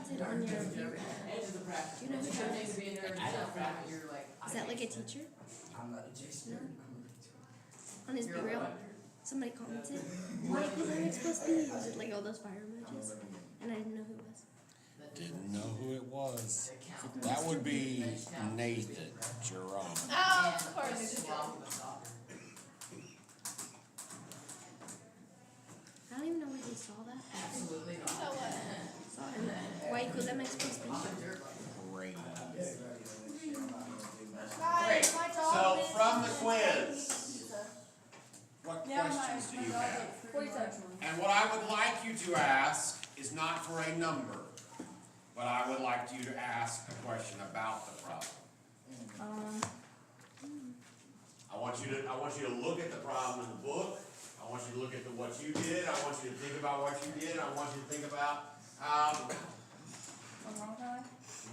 commented on your bureau? Do you know who that is? Is that like a teacher? No? On his bureau? Somebody commented, why was I supposed to be? Was it like all those fire emojis? And I didn't know who it was. Didn't know who it was. That would be Nathan Jerome. Oh, of course. I don't even know where they saw that. Absolutely not. So what? Saw him. Why was am I supposed to be? Great. Guys, my dog So is- from the quiz, what Yeah, questions do you have? 47. And what I would like you to ask is not for a number, but I would like you to ask a question about the problem. I want you to look at the problem in the book. I want you to look at what you did. I want you to think about what you did. I want you to think about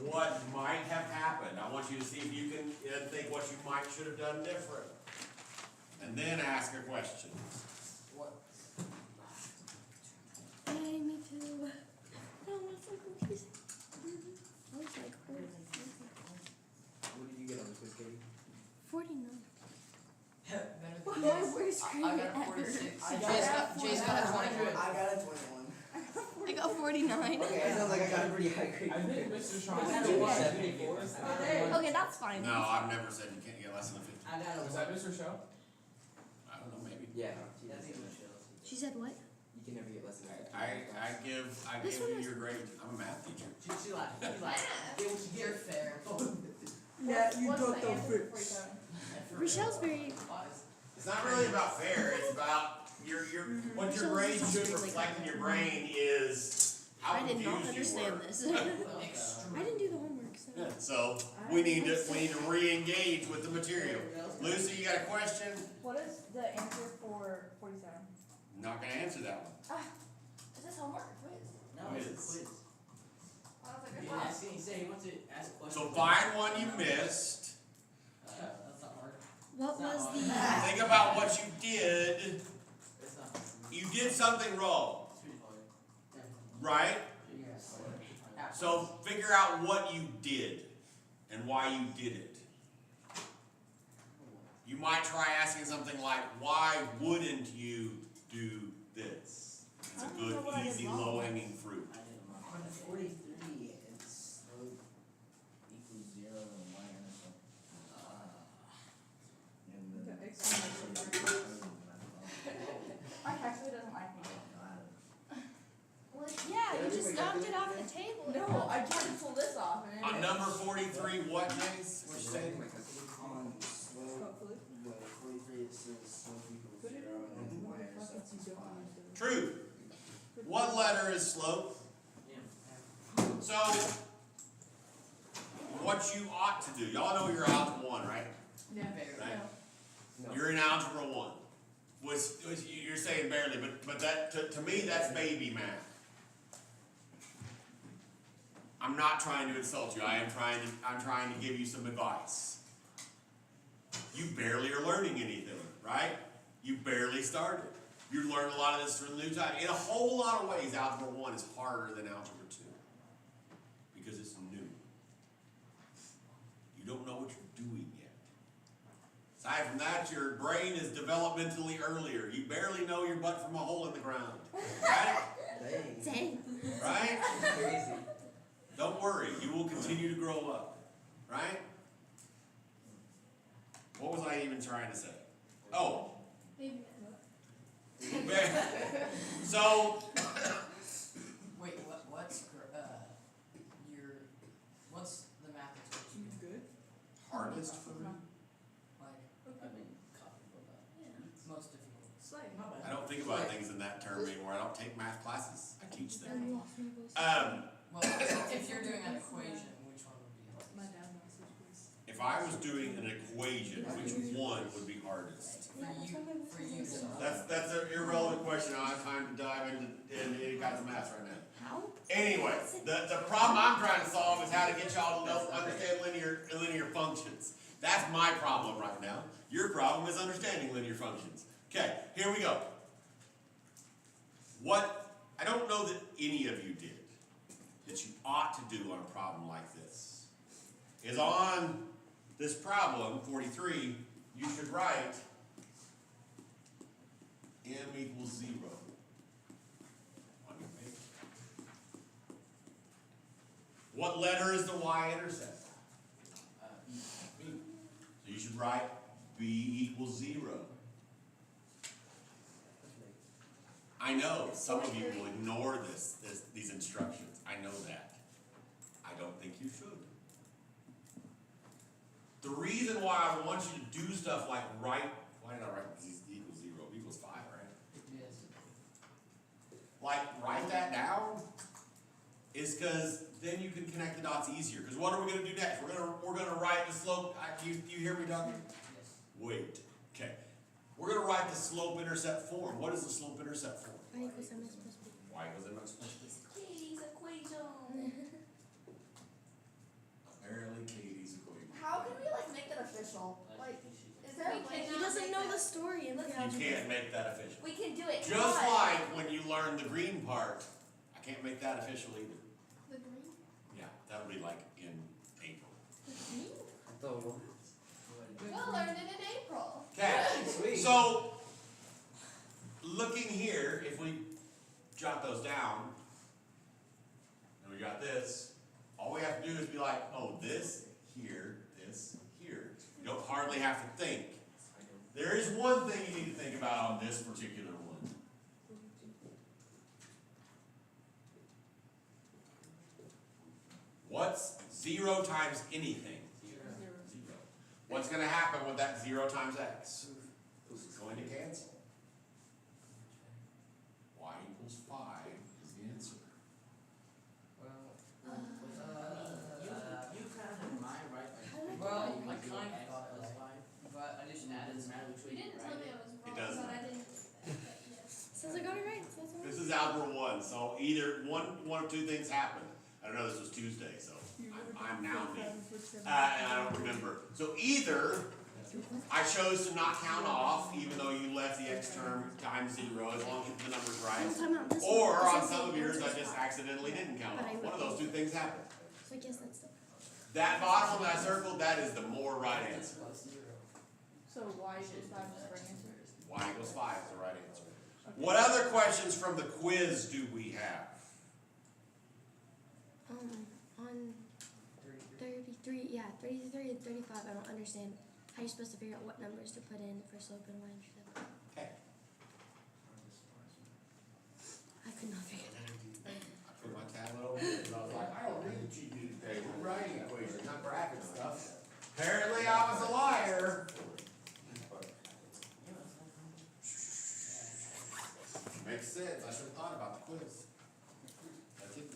what might have happened. I want you to see if you can think what you should have done different. And then ask a question. Hey, me too. Oh, that's so confusing. I was like, What did you get on the quiz, Katie? 49. Better My worst grade I got a ever. 46. I Jay's got a 21. I got a 21. I got 49. Okay, it sounds like I got a pretty high grade. I think Mr. Sean What said did you get? 74. Okay, that's fine. No, I've never said you can't get less than a 50. I got a Was that Mr. Shaw? I don't know, maybe. Yeah. She said what? You can never get less than that. I give This one you was- your grade. I'm a math teacher. She laughed. Get what you You're fair. Yeah, What's the answer for 47? Rochelle's very. It's not really about fair. It's about what your grade should reflect in your brain is how I did not confused you understand were. this. I didn't do the homework, so. Yeah, so we need to re-engage with the material. Lucy, you got a question? What is the answer for 47? Not gonna answer that one. Is this homework or quiz? No, it's a quiz. I was like, He good didn't job. ask me, he said he wants to ask a question. So find one you missed. That's not hard. What was the. Think about what you did. That's not hard. You did something wrong, right? So figure out what you did and why you did it. You might try asking something like, why wouldn't you do this? It's a good, easy, low-hanging fruit. On 43, it's slope equals 0 and minus Mike actually doesn't like me. Well, yeah, you just knocked it off the table. No, I tried to pull this off and On number 43, what, James? What'd you say? On slope, well, 43 it says slope equals 0 and then minus 5. True. What letter is slope? So, what you ought to do, y'all know you're algebra 1, right? yeah. Right? No. You're in algebra 1. Which you're saying barely, but that to me that's baby math. I'm not trying to insult you. I'm trying to give you some advice. You barely are learning anything, right? You barely started. You learned a lot of this from the new time. In a whole lot of ways, algebra 1 is harder than algebra 2 because it's new. You don't know what you're doing yet. Aside from that, your brain is developmentally earlier. You barely know your butt from a hole in the ground. Right? Dang. Dang. Right? Crazy. Don't worry. You will continue to grow up. Right? What was I even trying to say? Oh. So, Wait, what's the math that's good? hardest for me? Like, I mean, copy of that. most difficult. I don't think about things in that term anymore. I don't take math classes. I teach them. And lost my voice. Well, if you're doing an equation, which one would be hardest? If I was doing an equation, which one would be hardest? For you, so. That's an irrelevant question. I don't have time to dive into any kinds of math right now. How? Anyway, the problem I'm trying to solve is how to get y'all to understand linear functions. That's my problem right now. Your problem is understanding linear functions. Okay, here we go. What I don't know that any of you did, that you ought ought to do on a problem like this is on this problem, 43, you should write m equals 0 on your page. What letter is the y-intercept? B. So you should write b equals 0. I know some of you will ignore these instructions. I know that. I don't think you should. The reason why I want you to do stuff like why did I write z equals 0? B equals 5, right? Yes. Like, write that down is because then you can connect the dots easier. Because what are we going to do next? We're gonna write the slope. Do you hear me, Duncan? Yes. Wait. Okay. We're going to write the slope-intercept form. What is the slope-intercept form? Y equals mx plus b. Y equals mx plus b. Katie's equation. Apparently, Katie's equation. How can we like make that official? Like, is there a way He to doesn't make know the that- story in Let's- You algebra. can't make that official. We can do it. Just but- like when you learn the green part, I can't make that official either. The green. Yeah, that'll be like in April. We'll learn it in April. Okay, Sweet. so looking here, if we jot those down, and we got this, all we have to do is be like, oh, this here, this here. You don't hardly have to think. There is one thing you need to think about on this particular one. What's 0 times anything? 0. What's going to happen with that 0 times x? It's going to cancel. Y equals 5 is the answer. You kind of mind, right? Well, I kind of thought it was 5, but I just added some. You didn't tell me I was wrong, It doesn't. but I didn't. Yes. Since I got it right, so that's all. This is Algebra 1, so either one of two things happened. I don't know, this was Tuesday, so I'm now me. And I don't remember. So either I chose to not count off, even though you left the x term times 0, as long as the number's right. Time out, this Or one, on this some is of yours, I the just answer. accidentally didn't count But I off. One of wrote those two things happened. So I guess that's the. That bottom one that I circled, that is the more right answer. So y equals 5 is the right answer. Y equals 5 is the right answer. What other questions from the quiz do we have? On 33, yeah, 33 and 35, I don't understand how you're supposed to figure out what numbers to put in for slope and y-intercept. Okay. I could not figure that out. I put my tablet over here, and I was like, I don't need a cheat sheet today, we're writing equations, not graphing stuff. Apparently I was a liar. Makes sense, I should have thought about the quiz. I didn't.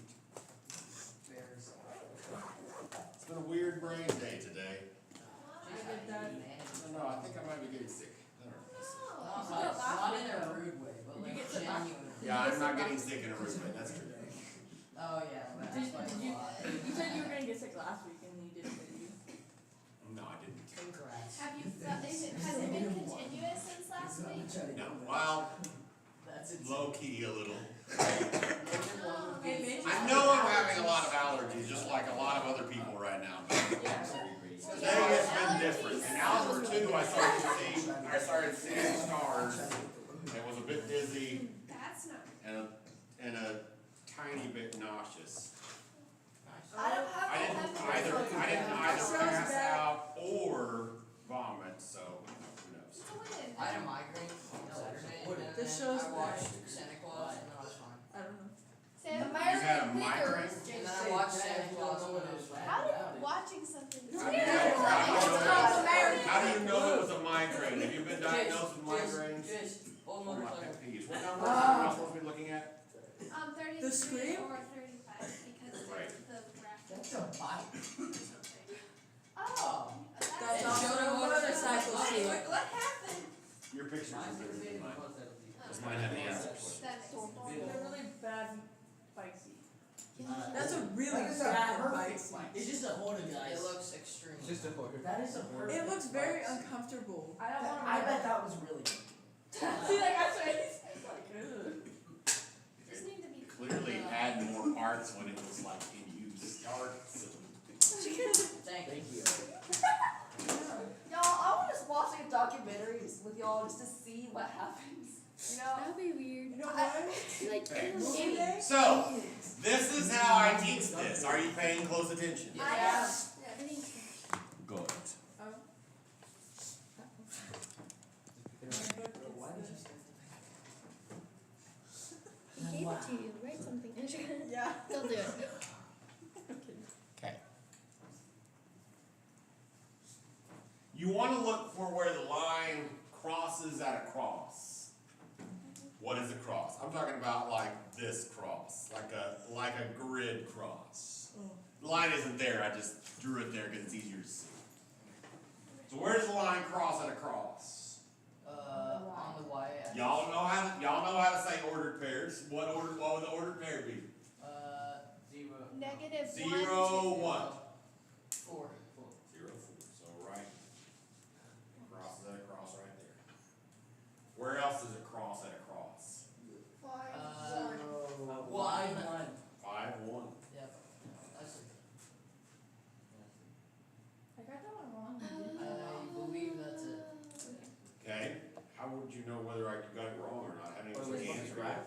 It's been a weird brain day today. I don't know, I think I might be getting sick. I don't know. Not in a rude way, but like genuine. Yeah, I'm not getting sick in a room, that's true. Oh yeah, but that's like a lot. You said you were gonna get sick last week and you didn't, did you? No, I didn't. Congrats. Have you, has it been continuous since last week? No, well, That's it. low key a little. Hey, maybe. I know I'm having a lot of allergies, just like a lot of other people right now. Today has been different. In Algebra 2, I started seeing stars. I was a bit dizzy That's not. and a tiny bit nauseous. I don't have I didn't either pass out or vomit, so who knows. It's a win. I had a migraine on Saturday, and This then shows I watched Santa Claus, and I was fine. I don't know. Sam, You had a migraine? And then I watched Santa Claus, and I was fine. how did watching something? How do you know it was a migraine? Have you been diagnosed with migraines? Just old One of my motorcycle. pet peeves. What number am I supposed to be looking at? 33 The scream? or 35 because Right. the graph. That's a bite. Oh, That's It also showed a a motorcycle What, scene. what happened? Your pictures are better than mine. Because mine had the answers. That makes sense. They're really bad bike seat. That's a really bad bike seat. It's just a Honda, guys. It looks extreme. Just a Honda. That is a perfect. It looks very bike seat. uncomfortable. I don't want to. I bet that was really good. See, like, that's what he's like, ugh. Just need to be. Clearly had more parts when it was like in use. Start. Thank you. Y'all, I want to watch like a documentary with y'all just to see what happens. You know? That'd be weird. You know what? Like, Okay. in a game. So, this is how I teach this. Are you paying close attention? I am. I think so. Good. He gave it to you. Write something. Yeah. He'll do it. Okay. You want to look for where the line crosses at a cross. What is a cross? I'm talking about like this cross, like a grid cross. The line isn't there, I just drew it there because it's easier to see. So where does the line cross at a cross? On the Y axis. Y'all know how to say ordered pairs. What would the ordered pair be? Negative 0, 1. 4. 0, 4. So right. Crosses at a cross right there. Where else does it cross at a cross? 5, 1. 1. 5, 1. Yep. That's it. I got that one wrong. I believe that's it. Okay. How would you know whether you got it wrong or not? I haven't even seen the answer yet.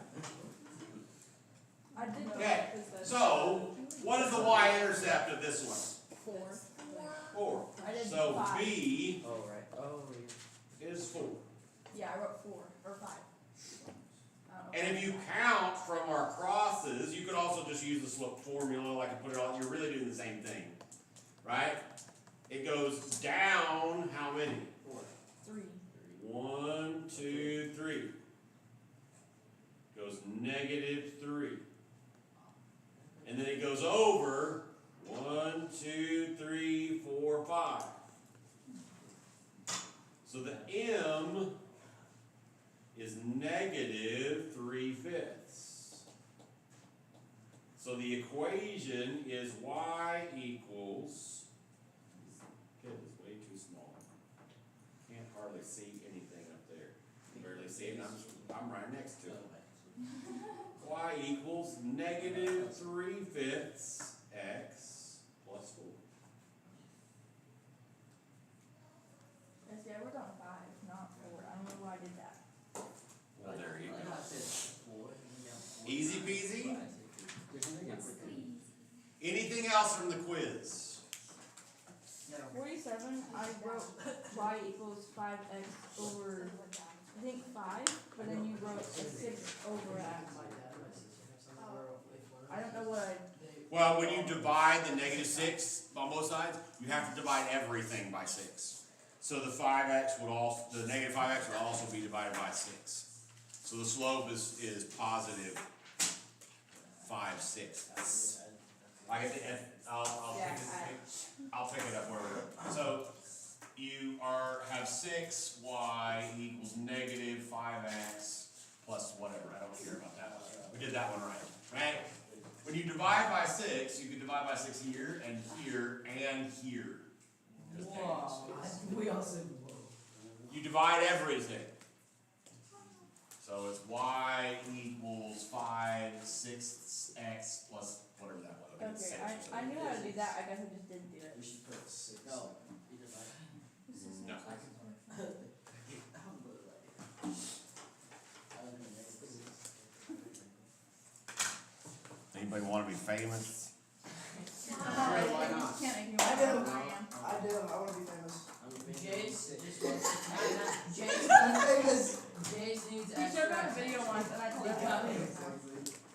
I did Okay. So, what is the y-intercept of this one? 4. 4. I did So 5. B Oh, right. Oh, is 4. Yeah, I wrote 4 or 5. And if you count from our crosses, you could also just use the slope formula, like I put it all, you're really doing the same thing, right? It goes down how many? 3. 1, 2, 3. Goes -3. And then it goes over 1, 2, 3, 4, 5. So the M is -3/5. So the equation is y equals, okay, it's way too small. Can't hardly see anything up there. Barely see it, and I'm right next to it. Y equals -3/5 x plus 4. See, I wrote down 5, not 4. I don't know why I did that. Well, there you go. Easy peasy. Anything else from the quiz? 47, I wrote y equals 5x over, I think 5, but then you wrote a 6 over x. I don't know what I, Well, when you divide the -6 on both sides, you have to divide everything by 6. So the 5x would also, the -5x would also be divided by 6. So the slope is positive 5/6. I'll pick it up where we're at. So you have 6y equals -5x plus whatever. I don't care about that. We did that one right? When you divide by 6, you can divide by 6 here and here and here. Whoa. We all said whoa. You divide everything. So it's y equals 5/6x plus whatever that was. I think it's okay, 6 or something. I knew how to do that, I guess I just didn't do it. we should put 6. No. You divide. No. Anybody want to be famous? Why not? Can't make me I want do. to I am. I do. I want to be famous. Jace just wants to Famous. Jace needs He showed me on a video once and I told him about it.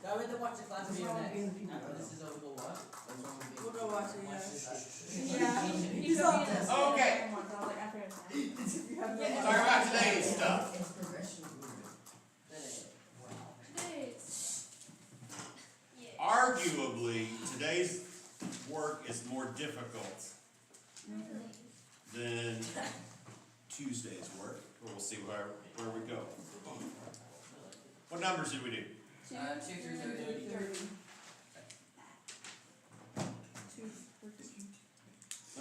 Go in to watch the class video What's wrong with being next. people? After this is over, we'll watch. We'll go watch it, yeah. Yeah. Yeah, he showed me this. Okay. Once, I was like, I forget his name. You have Yeah. Talk about today's stuff. It's progression movement. Arguably, today's work is more difficult than Tuesday's work, but we'll see where we go. What numbers did we do? 2, 2 through 30. 30.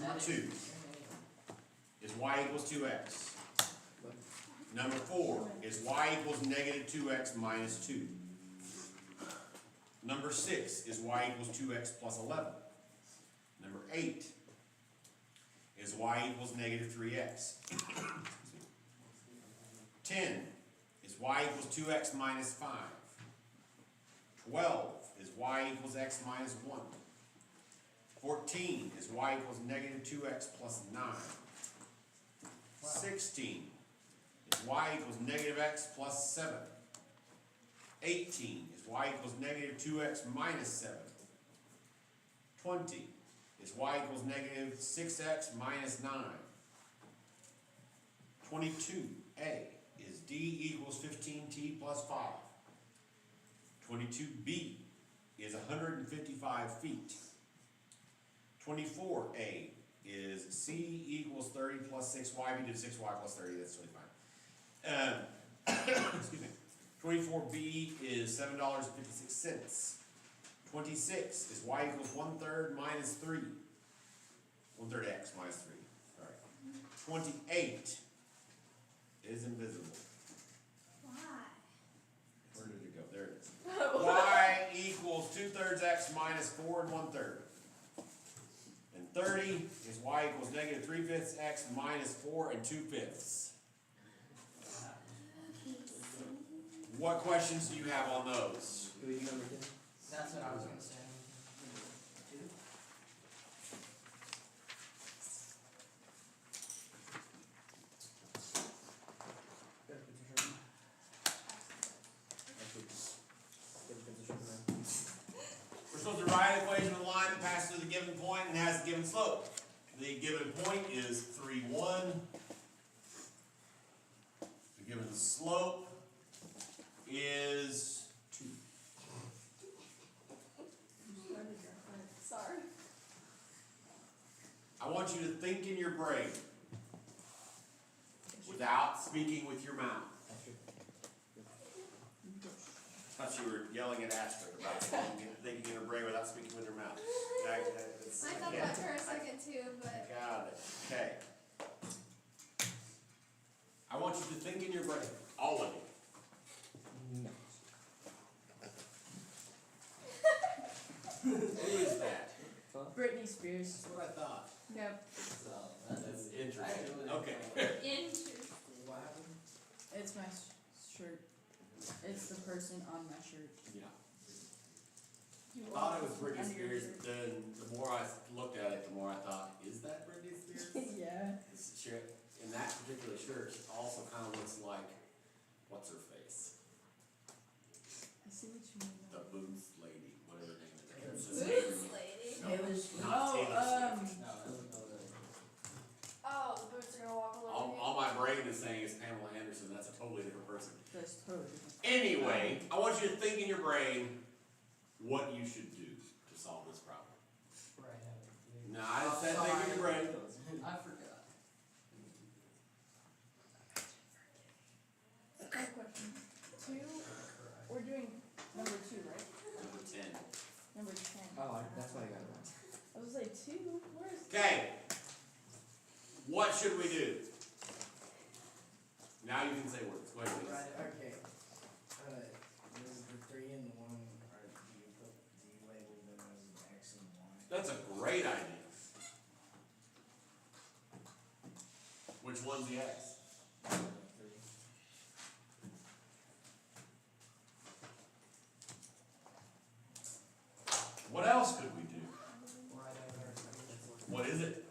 Number 2 is y equals 2x. Number 4 is y equals -2x minus 2. Number 6 is y equals 2x plus 11. Number 8 is y equals negative 3x. 10 is y equals 2x minus 5. 12 is y equals x minus 1. 14 is y equals negative 2x plus 9. 16 is y equals negative x plus 7. 18 is y equals negative 2x minus 7. 20 is y equals negative 6x minus 9. 22a is d equals 15t plus 5. 22b is 155 feet. 24a is c equals 30 plus 6y. We did 6y plus 30, that's totally fine. Excuse me. 24b is $7.56. 26 is y equals 1/3 minus 3. 1/3 x minus 3. All right. 28 is invisible. Why? Where did it go? There it is. Y equals 2/3 x minus 4 1/3. And 30 is y equals negative 3/5 x minus 4 2/5. What questions do you have on those? Do we do number 10? That's what I was gonna say. We're supposed to write an equation of a line that passes through the given point and has a given slope. The given point is 3, 1. The given slope is 2. Sorry. I want you to think in your brain without speaking with your mouth. I thought you were yelling at Astrid about thinking in her brain without speaking with her mouth. I thought that for a second too, but Got it. Okay. I want you to think in your brain, all of you. No. Who is that? Britney Spears. That's what I thought. Yep. That's interesting. Okay. interesting. What happened? It's my shirt. It's the person on my shirt. Yeah. You I thought it want was Britney under your Spears, shirt. but then the more I looked at it, the more I thought, is that Britney Spears? Yeah. This shirt, in that particular shirt, she also kind of looks like, what's her face? I see what you mean. The Boots lady, whatever her name is. I can't Boots remember her name. lady. No, Taylor Swift. not Taylor Swift. Oh, the boots are gonna walk all over you. All my brain is saying is Pamela Anderson. That's a totally different person. That's totally different. Anyway, I want you to think in your brain what you should do to solve this problem. Right, No, I just said think in your brain. I forgot. Quick question. 2. We're doing number 2, right? Number 10. Number 10. Oh, that's why I got it wrong. I was like 2. Where is? Okay. What should we do? Now you can say words. Go ahead, please. Right, okay. Is the 3 and the 1, or do you label them as X and Y? That's a great idea. Which one's the X? 3. What else could we do? Right over there. What is it?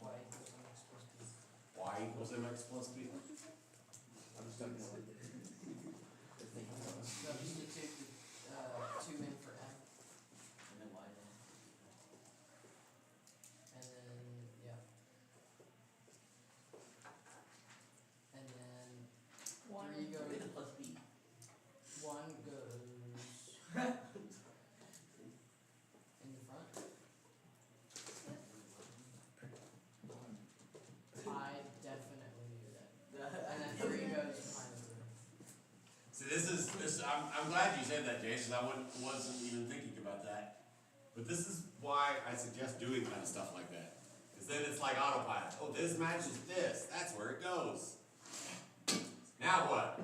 Y equals mx plus b. Y equals mx plus b. I'm just talking about the thing. Substitute the 2 in for m. And then y then. And then, yeah. And then 3 goes plus b. 1 goes in the front. I definitely knew that. And then 3 goes behind the room. See, I'm glad you said that, Jason. I wasn't even thinking about that. But this is why I suggest doing kind of stuff like that. Because then it's like autopilot. Oh, this matches this. That's where it goes. Now what?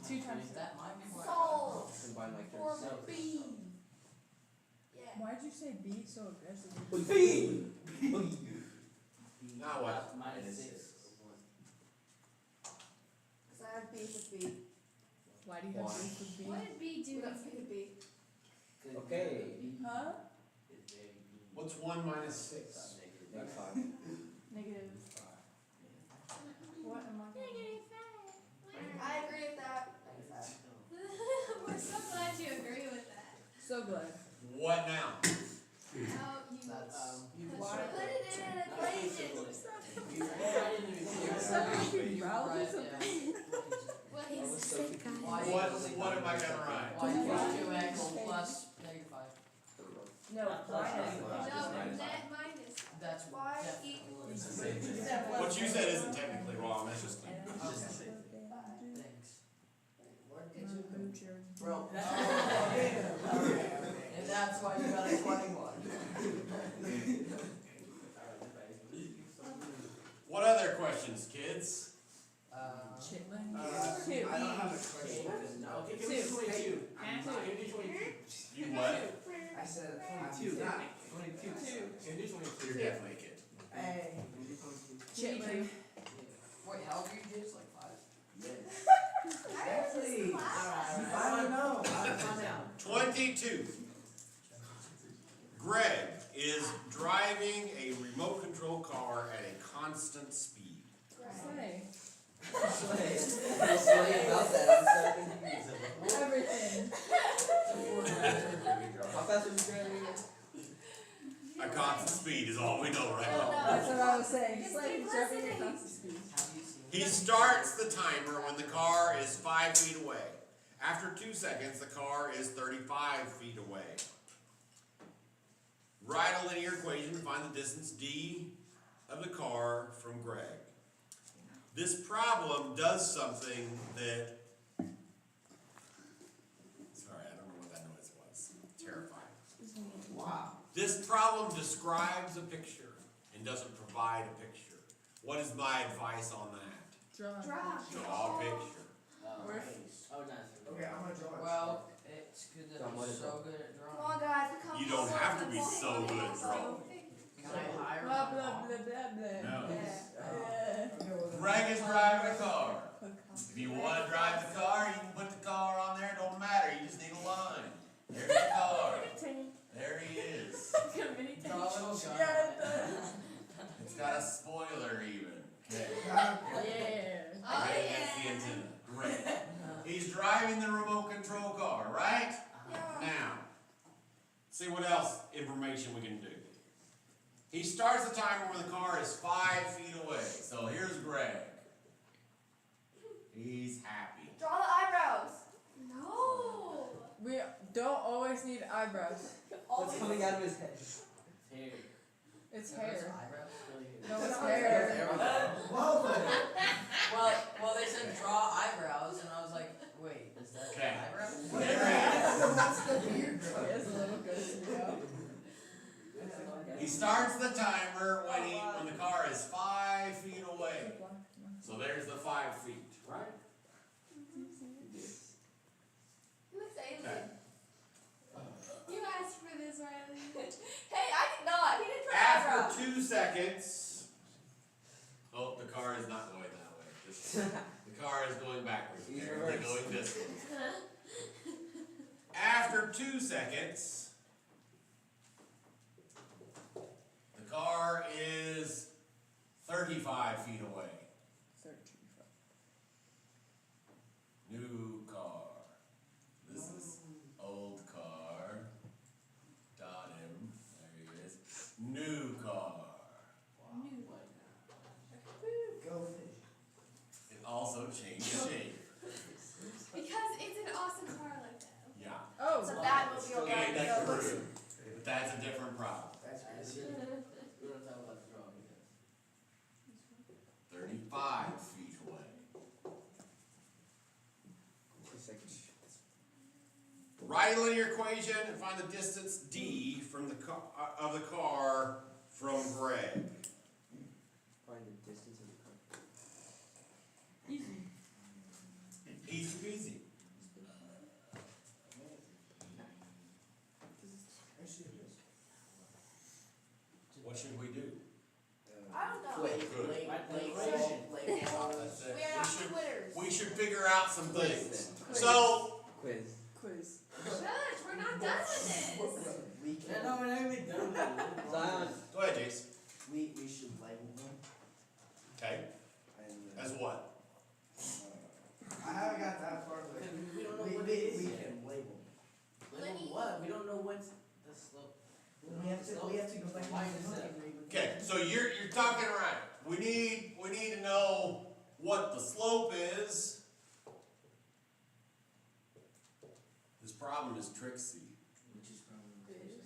2 times That might be why. Sold. Combine find like For their B. Yeah. Why'd you say B so aggressively? Now what? Minus 6. Cause I have B for B. Why do you have Why? B for B? What did B do? We got B for B. Okay. Huh? What's 1 minus 6? Like 5. Negative. What am I? Negative 5. I agree with that. We're so glad you agree with that. So glad. What now? Oh, you. Why? Put it in an equation. What He's is a sick guy. What am I gonna write? Y equals 2x plus negative 5. No, minus. No, net minus. That's Y definitely equals. What you said isn't technically wrong, that's just. Thanks. Bro. And that's why you got a 21. What other questions, kids? Chitlin. I don't have a question. Okay, give me 22. You what? I said 22. 22. You're definitely a kid. Hey. Chitlin. Wait, how old are you kids? Like 5? Exactly. I don't know. I found out. 22. Greg is driving a remote control car at a constant speed. Slay. Sorry about that. I'm so confused. Everything. How fast was you driving? A constant speed is all we know right Oh, now. That's what I was saying. It's Slay because jumping it across is- the speed. Have you seen He starts the timer when the car is 5 feet away. After 2 seconds, the car is 35 feet away. Write a linear equation to find the distance d of the car from Greg. This problem does something that... Sorry, I don't know what that noise was. Terrifying. Wow. This problem describes a picture and doesn't provide a picture. What is my advice on that? Draw. Draw a picture. Oh, nice. Okay, I'm gonna draw it. Well, it's good that Don't you're let it so go. good at Come drawing. on, guys. Come You don't have to be so good at drawing. Can I hire Blah my blah mom? blah blah blah. No. Yeah. Greg is driving a car. If you want to drive the car, you can put the car on there. Don't matter. You just need a line. There's the car. There he is. Draw a little gun. It's got a spoiler even. Okay. Yeah. Oh, Okay, yeah. that's the antenna. Great. He's driving the remote control car, right? Now, see what else information we can do. He starts the timer when the car is 5 feet away. So here's Greg. He's happy. Draw the eyebrows. No. We don't always need eyebrows. What's coming out of his head? Hair. It's Those hair. eyebrows? No, it's hair. Well, they said draw eyebrows, and I was like, wait, is that Okay. eyebrows? There he is. It's a little good. Yeah. He starts the timer when the car is 5 feet away. So there's the 5 feet, right? Who is alien? Okay. You asked for this, Riley. Hey, I did not. He didn't draw eyebrows. After 2 seconds, oh, the car is not going that way. The car is going backwards. He's Apparently reversed. going this way. After 2 seconds, the car is 35 feet away. New car. This is old car. Dot him. There he is. New car. Go fish. It also changed shape. Because it's an awesome car like that. Yeah. Oh. It's a Batmobile, Okay, guys. that's So true. But that's a different problem. That's crazy. We don't talk about the drawing. 35 feet away. 2 seconds. Write a linear equation and find the distance d from the car, of the car from Greg. Find the distance of the car. Easy. Easy peasy. What should we do? I don't know. Quit. Good. That's it. We are not quitters. We should figure out some things. Quiz. So, Quiz. Quiz. Shush, we're not done with this. We can. we're not even done with it. Zion. go ahead, Jace. We should label them. Okay, And, as what? I haven't got that far, but We don't know we what it is can yet. label. Label what? We don't know what's the slope. We have to go back Why and is look. that? Okay, so you're talking right. We need to know what the slope is. This problem is tricksy. Which is probably.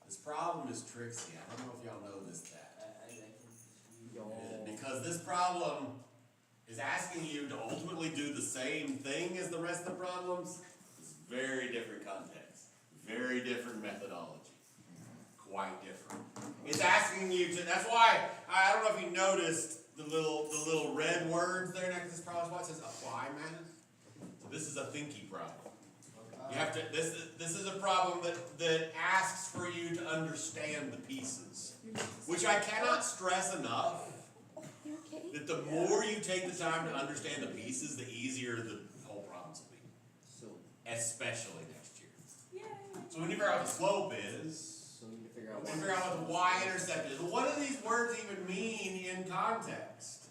This problem is tricksy. I don't know if y'all noticed that. Because this problem is asking you to ultimately do the same thing as the rest of the problems. It's very different context, very different methodology, quite different. It's asking you to, that's why, I don't know if you noticed the little red words there next to this problem spot. It says apply math. So this is a thinky problem. You have to, this is a problem that asks for you to understand the pieces, which I cannot stress enough. You okay? That the more you take the time to understand the pieces, the easier the whole problems will be. So, Especially next year. Yay. So when you figure out what the slope is, so we need to figure out. when you figure out what the y-intercept is, what do these words even mean in context?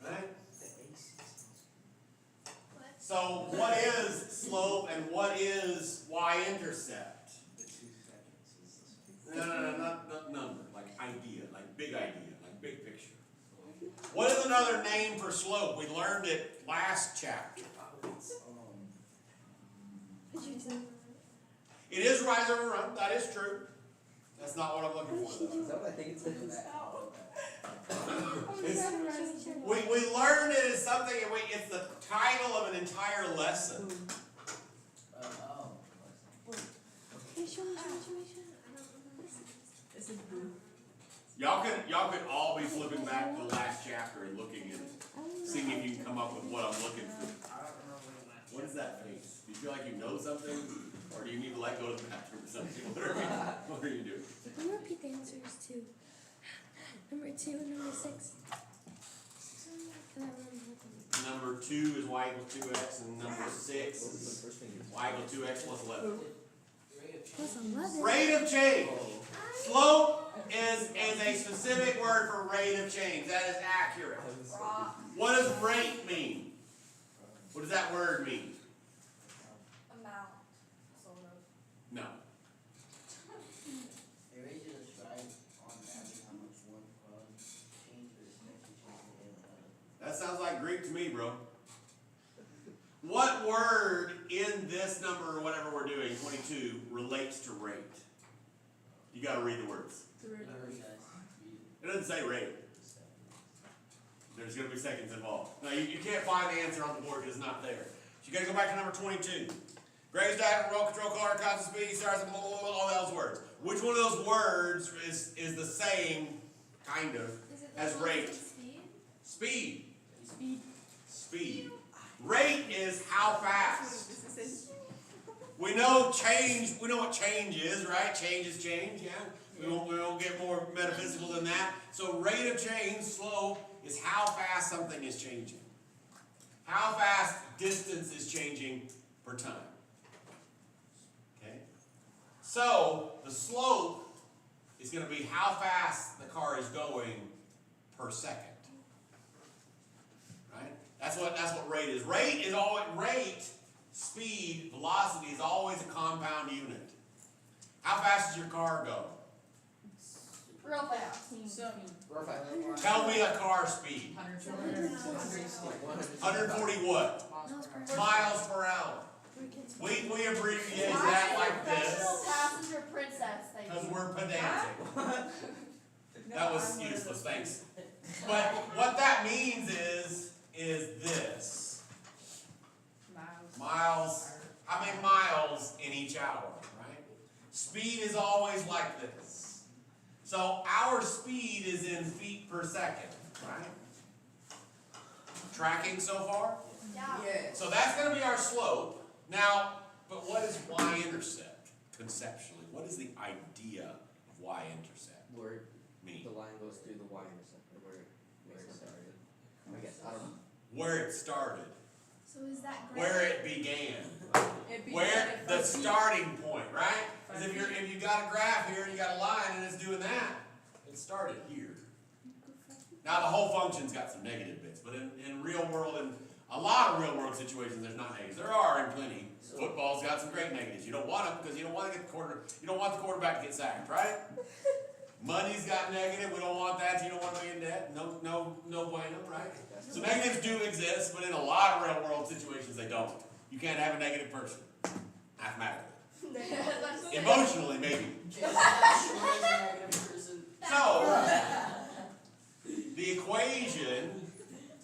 Right? So what is slope and what is y-intercept? The 2 seconds is this. No, not number, like idea, like big picture. What is another name for slope? We learned it last chapter. It is rise over run, that is true. That's not what I'm looking for though. Is that what I think it says? We learned it as something, and it's the title of an entire lesson. This is boo. Y'all could all be flipping back to the last chapter and looking at it, seeing if you can come up with what I'm looking for. What is that face? Do you feel like you know something, or do you need to like go to the bathroom or something? What are you doing? Can you repeat the answers to number 2 and number 6? Can I remember what them? Number 2 is y equals 2x, and number 6 is y equals 2x plus 11. Plus 11. Rate of change. Slope is a specific word for rate of change. That is accurate. What does rate mean? What does that word mean? Amount. Sort of. No. That sounds like Greek to me, bro. What word in this number or whatever we're doing, 22, relates to rate? You got to read the words. It doesn't say rate. There's going to be seconds involved. Now, you can't find the answer on the board because it's not there. So you got to go back to number 22. Graves, diagonal, roll, control, color, constant speed, stars, blah, blah, blah, all those words. Which one of those words is the same, kind of, as rate? Speed. Speed. Rate is how fast. We know change, we know what change is, right? Change is change, yeah? We won't get more metaphysical than that. So rate of change, slope, is how fast something is changing. How fast distance is changing per time. Okay? So the slope is going to be how fast the car is going per second. Right? That's what rate is. Rate is always speed, velocity is always a compound unit. How fast does your car go? Real fast. Tell me a car speed. 140 what? Miles per hour. We abbreviate that like Professional this passenger princess. Thank because you. we're pedantic. That was useless, thanks. But what that means is this. Miles, how many miles in each hour, right? Speed is always like this. So our speed is in feet per second, right? Tracking so far? Yeah. So that's going to be our slope. Now, but what is y-intercept? conceptually, what is the idea of y-intercept Where mean? the line goes through the y-intercept, or where it started. I guess, I don't know. Where it started, So is that where great? it began, It'd be where at the 5 feet. starting point, right? Because 5 if you got a graph here and you got a line and it's doing that, it started here. Now the whole function's got some negative bits, but in real world, in a lot of real world situations, there's not negatives. There are in plenty. Football's got some great negatives. You don't want them because you don't want to get you don't want the quarterback to get sacked, right? Money's got negative. We don't want that. You don't want to be in debt. No bueno, right? So negatives do exist, but in a lot of real world situations, they don't. You can't have a negative person, mathematically. Emotionally, maybe. Jason, not sure is a negative person. So, the equation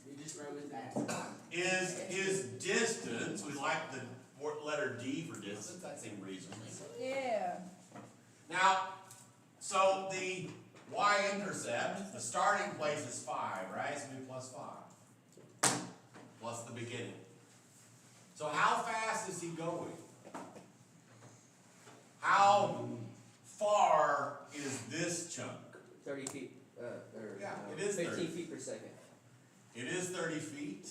You just run with that. is distance. We like the letter D for distance. That seemed reasonable. Yeah. Now, so the y-intercept, the starting place is 5, right? So we do plus 5. Plus the beginning. So how fast is he going? How far is this chunk? 30 feet, Yeah, it is 15 30. feet per second. It is 30 feet.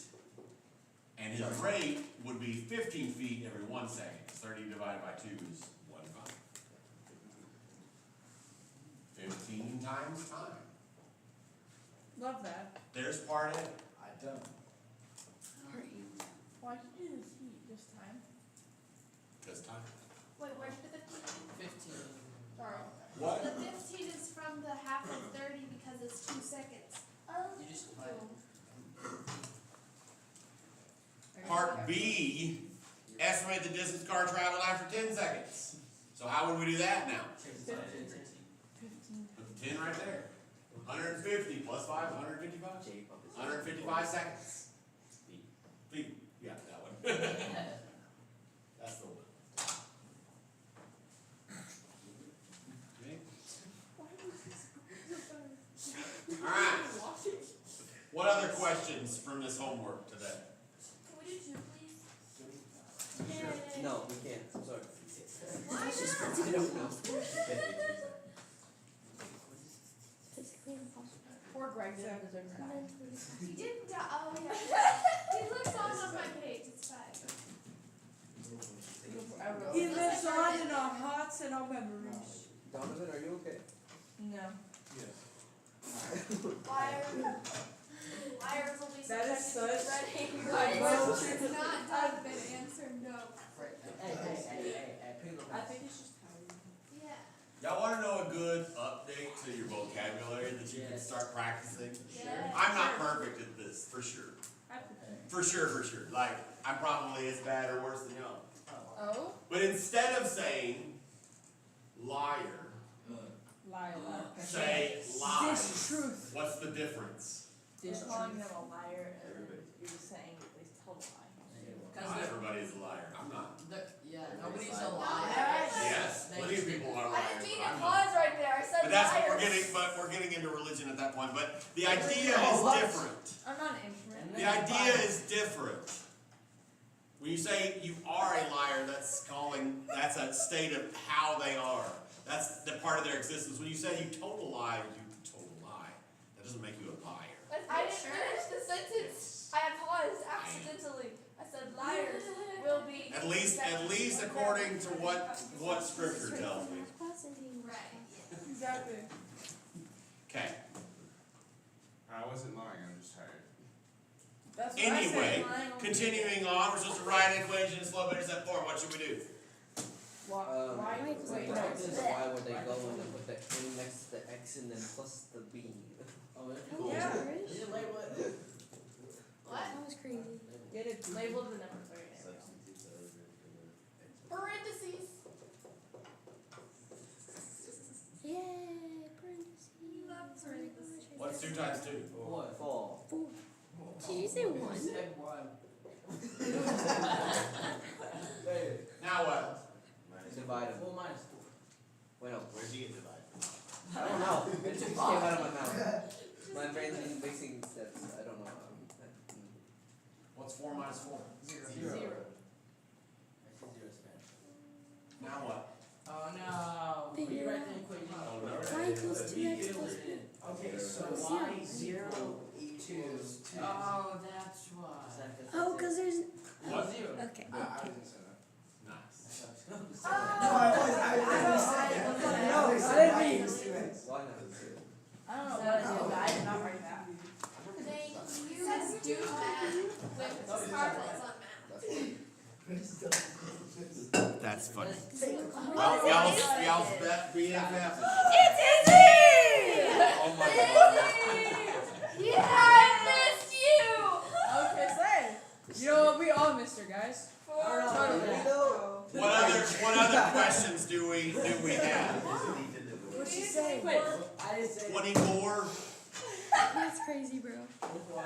And his rate would be 15 feet every 1 second. 30 divided by 2 is 1 5. 15 times time. Love that. There's part A. I don't. Why did you do heat this time? Just time. Wait, where'd you put the 15. Sorry. What? The 15 is from the half of 30 because it's 2 seconds. You just divide it. Part B, estimate the distance car traveled after 10 seconds. So how would we do that now? 15. Put the 10 right there. 150 plus 5, 155. 155 seconds. Feet. Yeah, that one. That's the one. Okay. Alright. What other questions from this homework today? Can we do 2, please? Yay. No, we can't, I'm sorry. Why not? I don't know. Physically impossible. Poor Greg didn't deserve that. Mentally. He didn't die. Oh, yeah. He lives on my page. It's fine. He lives on in our hearts and our memories. Donovan, are you okay? No. Liars will be That is subjected to such dreading. a Liars bullshit. is not done, but answer no. Hey, pick up. I think it's just tired. Yeah. Y'all want to know a good update to your vocabulary that you can Yes. start practicing? Yeah. I'm not perfect at this, for sure. For sure. Like, I'm probably as bad or worse than y'all. Oh? But instead of saying liar, Liar. say lie. Distruth. What's the difference? You're calling them a liar, and you're just saying that they told a lie. Not everybody's a liar. I'm not. Yeah, nobody's a No, liar. Yes, plenty of people are I liars, didn't mean but to I'm not. pause right there, I said But that's what liars. we're getting into religion at that point. But the idea Oh, is what? different. I'm not an instrument. The idea is different. When you say you are a liar, that's a state of how they are. That's the part of their existence. When you say you told a lie, you told a lie. That doesn't make you a liar. I didn't finish the sentence. I paused accidentally. I said liars will be. At least according to what scripture tells me. Right. Exactly. Okay. I wasn't lying, I'm just tired. That's what I said. Anyway, continuing on, we're supposed to write an equation in slope intercept form. What should we do? Why? Wait, Practice why would they go and then put the n next to the x and then plus the b. Oh, Yeah. You didn't label it. What? That was crazy. Get it. Label the numbers, right? Parentheses. Yay, parentheses. What's 2 times 2? What? 4. 4. Did you say 1? Said 1. Now what? Divide them. 4 minus 4. Wait, no. Where'd you get divided? I don't know. It just came out of my mouth. My brain's been mixing steps. I don't know. What's 4 minus 4? 0. 0. Now what? Oh no. Figure Rewrite it the out. equation. Oh, no. Y equals 2x plus Okay, so Zero. y0 equals 2. Oh, that's why. Oh, because there's. What? Zero. Okay. I was gonna say that. Nice. No, I was. I didn't mean. Why not? I don't know what I did, but I did not write that. Thank you. Says do math with cartilage on math. That's funny. Well, Well, y'all's bet BFF. It's Izzy! Oh my god. Yeah, I missed you! Okay, say. You know what? We all missed her, guys. What other questions do we have? What'd she say? Wait. I didn't say 24? That's crazy, bro. why.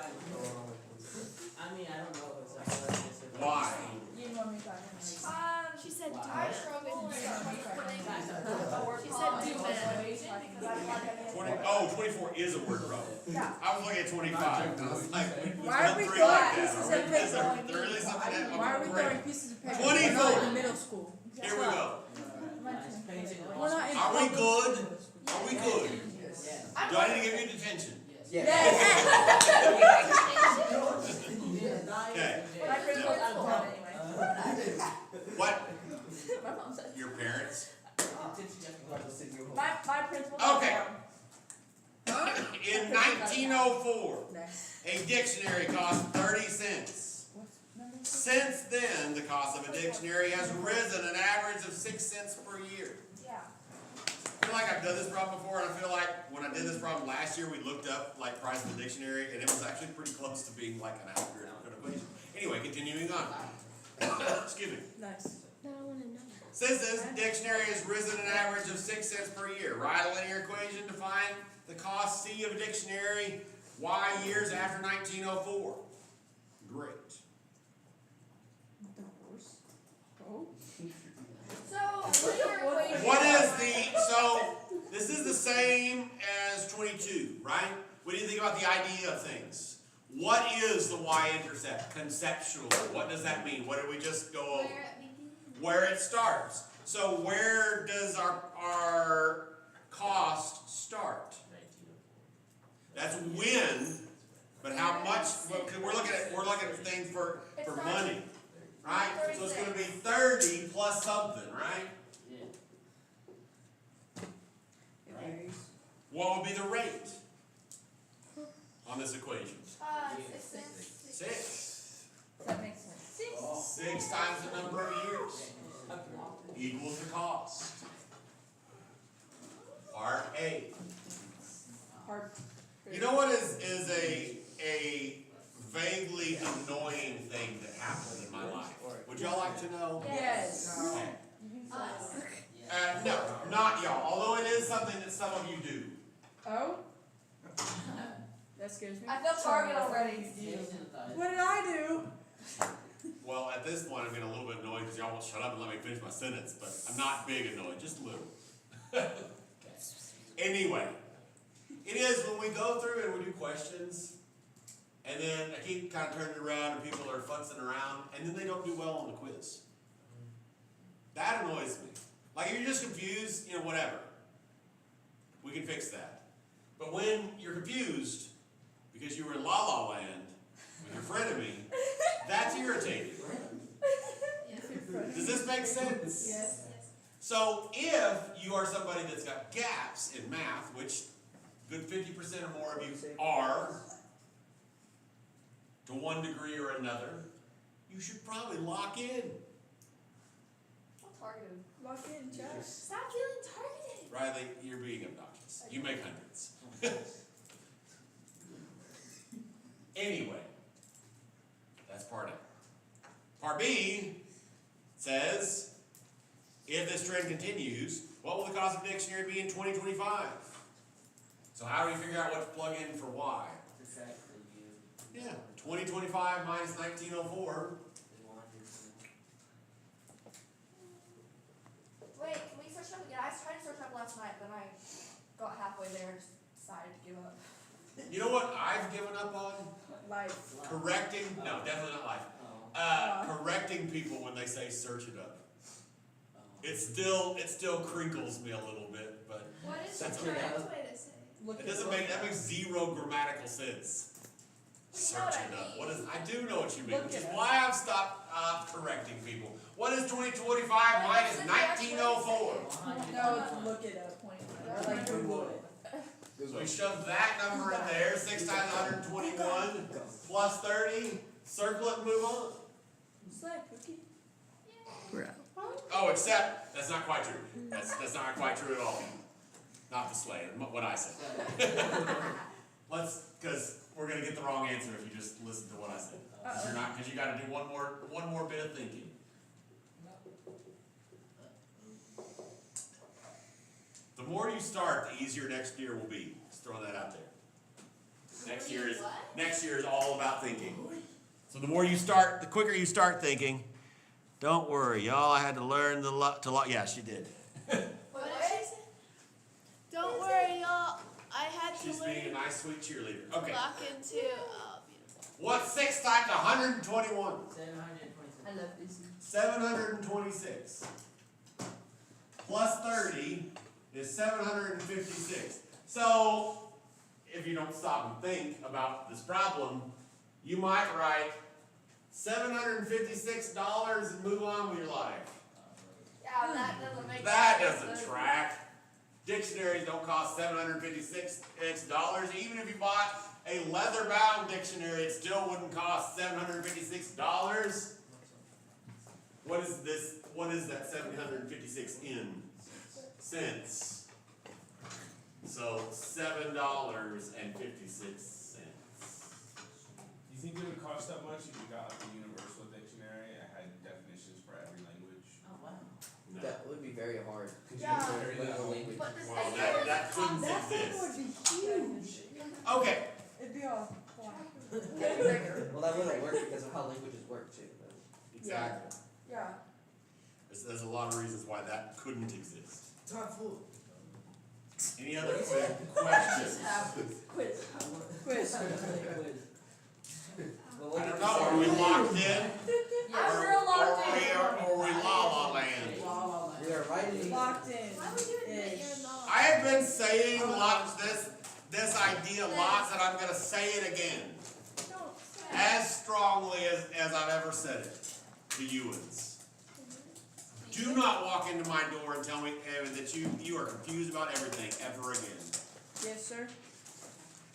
I mean, I don't know if it's like Why? You didn't want me to talk. She said I struggle with She said do math. 24 is a word problem. Yeah. I was looking at 25. And I was like, Why are we three throwing like that, pieces are of we? Is paper? there really something that Why are we great. throwing pieces of paper? 24. We're not in middle school. Here we go. We're not in Are we public good? school. Are we good? Do I need to give you detention? Okay. My principal's out of town anyway. What? My mom said. Your parents? My principal's Okay. out of town. In 1904, Next. a dictionary cost 30 cents. Since then, the cost of a dictionary has risen an average of 6 cents per year. Yeah. I feel like I've done this problem before, and I feel like when I did this problem last year, we looked up like price of a dictionary, and it was actually pretty close to being like an accurate equation. Anyway, continuing on. Excuse me. Nice. No, I want to know. Since this dictionary has risen an average of 6 cents per year. Write a linear equation to find the cost C of a dictionary Y years after 1904. Great. The horse. Oh. So, linear equation. What is so this is the same as 22, right? What do you think about the idea of things? What is the y-intercept conceptually? What does that mean? What did we just go over? Where it begins. Where it starts. So where does our cost start? That's when, but how much? Because we're looking at things for money, right? So it's going to be 30 plus something, right? What would be the rate on this equation? 6 cents. 6. That makes sense. 6 times the number of years equals the cost. Part A. Hard. You know what is a vaguely annoying thing that happened in my life? Would y'all like to know? Yes. Okay. Us. No, not y'all. Although it is something that some of you do. Oh? That scares me. I feel target already. What did I do? Well, at this point, I'm getting a little bit annoyed because y'all won't shut up and let me finish my sentence. But I'm not big annoyed, just a little. Anyway, it is when we go through and we do questions, and then I keep kind of turning around and people are futzing around, and then they don't do well on the quiz. That annoys me. Like if you're just confused, whatever. We can fix that. But when you're confused because you were in La La Land with your frenemy, that's irritating. Does this make sense? Yes. So if you are somebody that's got gaps in math, which good 50% or more of you are, to one degree or another, you should probably lock in. Targeted. Lock in, Josh. Stop feeling targeted. Riley, you're being obnoxious. You make hundreds. Anyway, that's part A. Part B says, if this trend continues, what will the cost of a dictionary be in 2025? So how do we figure out what to plug in for Y? Yeah, 2025 minus 1904. Wait, can we search up again? I was trying to search up last night, but I got halfway there and just decided to give up. You know what I've given up on? Life. Correcting, no, definitely not life. Correcting people when they say search it up. it still crinkles me a little bit, but What is That's the okay. correct way to say it? Look it at doesn't make, that makes zero grammatical sense. You know what Search I it up. mean. What is, I do know what you mean, Look which is it up. why I've stopped correcting people. What is 2025 minus 1904? No, it's look it up point. Or like Google it. So we shove that number in there, 6 times 121 plus 30, circle it and move on. What's that cookie? Oh, except, that's not quite true. That's not quite true at all. Not the sleigh, what I said. Because we're gonna get the wrong answer if you just listen to what I said. Because you gotta do one more bit of thinking. The more you start, the easier next year will be. Just throwing that out there. Next year is all about thinking. So the more you start, the quicker you start thinking. Don't worry, y'all. I had to learn yeah, she did. What did she say? Don't worry, y'all. I had to She's being a learn nice, sweet cheerleader. to Okay. lock into. Oh, beautiful. What's 6 times 121? 726. I love this. 726. Plus 30 is 756. So, if you don't stop and think about this problem, you might write $756 and move on with your life. Yeah, that doesn't make That sense. doesn't track. Dictionaries don't cost $756. Even if you bought a leather-bound dictionary, it still wouldn't cost $756. What is this? What is that 756 in cents? So $7.56. You think it would cost that much if you got like a universal dictionary and had definitions for every language? Oh, wow. No. That would be very hard. Could you Yeah. carry that With the whole- language. But the Well, second that one couldn't That thing exist. would be huge. Okay. It'd be all black. Well, that wouldn't work because of how languages work too. But Exactly. Yeah. There's a lot of reasons why that couldn't exist. Time full. Any other questions? Quiz. well, I don't know. Are we locked in? I'm real locked in. Or we la la land? we are writing. Locked in. Why would you admit Ish. you're not? I have been saying lots this idea lots, and I'm gonna say it again. Don't say. As strongly as I've ever said it to youans. Do not walk into my door and tell me that you are confused about everything ever again. Yes, sir.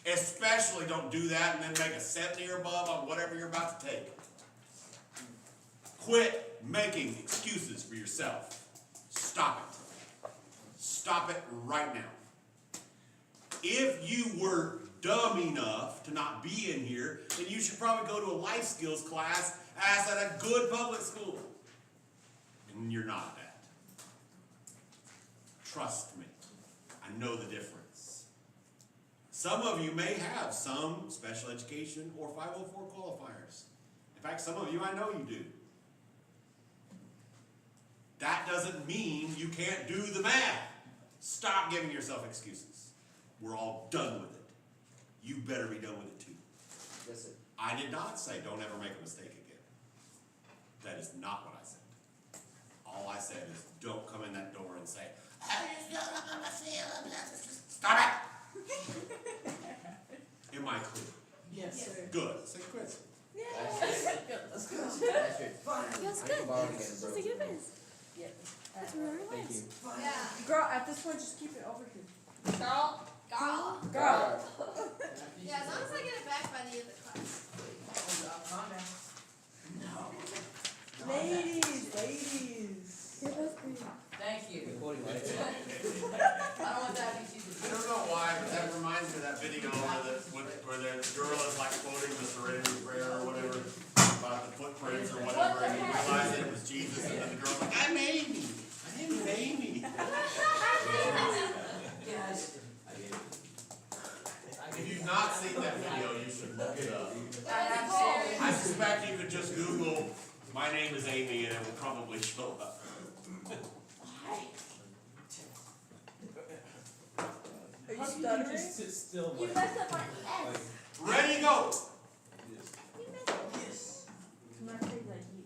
Especially don't do that and then make a 70 or above on whatever you're about to take. Quit making excuses for yourself. Stop it. Stop it right now. If you were dumb enough to not be in here, then you should probably go to a life skills class as at a good public school. And you're not that. Trust me. I know the difference. Some of you may have some special education or 504 qualifiers. In fact, some of you, I know you do. That doesn't mean you can't do the math. Stop giving yourself excuses. We're all done with it. You better be done with it too. Yes, sir. I did not say don't ever make a mistake again. That is not what I said. All I said is don't come in that door and say, stop it! Am I clear? Yes, sir. Good. Say quiz. That's That's I good. can borrow it again, bro. That's a good quiz. Yep. That's really Thank nice. you. Yeah. Girl, at this point, just keep it over here. Girl. Girl. Girl. Yeah, as long as I get it back by the end of the class. Calm down. No. Ladies. You're both great. Thank you. You're quoting my I don't want that to be I don't know why, but that reminds me of that video where the girl is like quoting the Serenity Prayer or whatever about the footprints or whatever, and you realize that it was Jesus, and then the girl's like, I'm Amy. My name is Amy. Yes. If you've not seen that video, you should look it up. Absolutely. I suspect you could just Google, my name is Amy, and it will probably show up. Are you stuttering? Sit still. You messed up my S. Ready to go. Come on, big like you.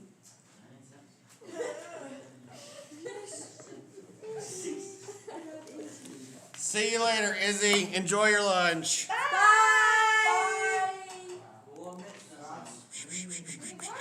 See you later, Izzy. Enjoy your lunch. Bye. We'll admit that.